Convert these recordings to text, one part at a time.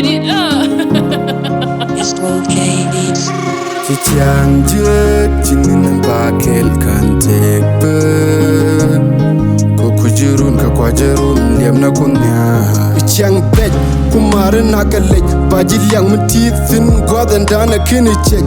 with it. It's okay, beats. Ciaŋ jinin bakel kan tekbe ko kujirun ka kwajerun liam na kunya ciaŋ pej kumare nakalej baji liang mti thin gwadan dana kini chek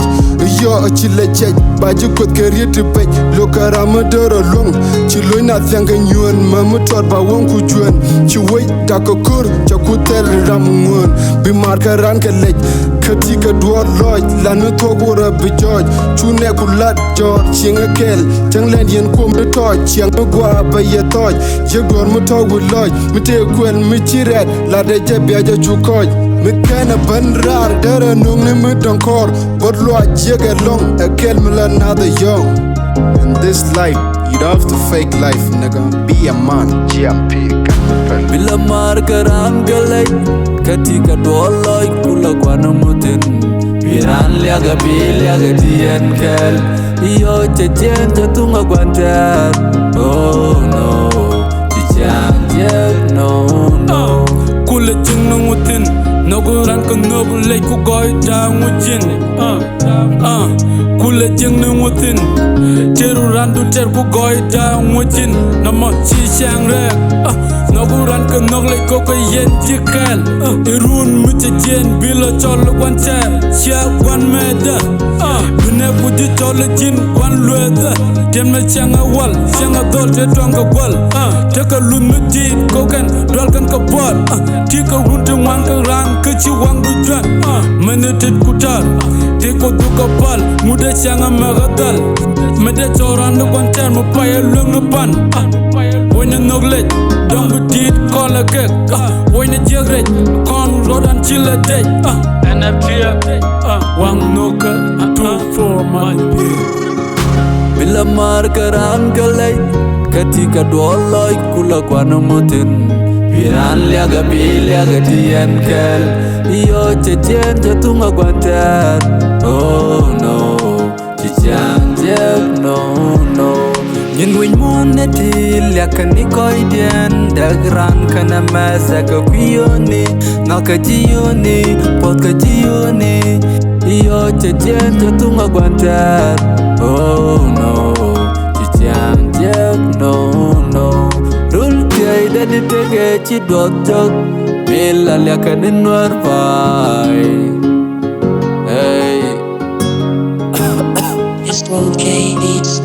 yo chile chek baji kot keriet pej lokara madoro long chilo na thanga nyuan mamutor ba won ku juan chi wei takokur chakutel ramungun bi marka ran kalej khati ka duar loj lanu thogura bi joj chune kulat jor chinga kel changlen yen kom de toj chiang gwa ba ye toj je gor mu tog loj mite kwen mi chiret la de je bia je chukoj me kana bandrar dara nung ne me dankor bot lo je get long a kel mala another young in this life you don't have to fake life nigga be a man GMP bila mar karam galai katika doloi kula kwana mutin piran liaga biliaga dien kel iyo chechen chatunga kwantar oh no chichang no kula chingna mutin noguran ka nogulay ku goy da mujin kula chingna mutin teruran du ter ku goy da mujin nama ciaŋ rek noguran ka noglay ko ka yen jikel irun mutajen bila chol kwan ter sia kwan meda bine kudi chol jin kwan lweda dem na ciaŋ wal ciaŋ dol te tonga gwal te ka lun mutit ko kan dol kan ka bol ti ka runte wan ka ran ka ci wang du jwan menetet kutar te ko du ka pal mude ciaŋ magadal mede choran du kwan ter mo paye lung pan wona noglej dong butit kola kek wona jegrej kon rodan chile dej NHOK wang nhökä 24 Madiviel bila mar karam galai katika doloi kula kwana mutin piran liaga biliaga dien kel iyo chechen chatunga kwantar oh no chichang no Yin win moneti liakani koidien dagran kana masa ka kuyoni naka jioni pot ka jioni iyo chechen chatunga kwantar oh no chichang no rul kay dadi tege chi dotok mila liakani nwar pai hey It's okay, beats.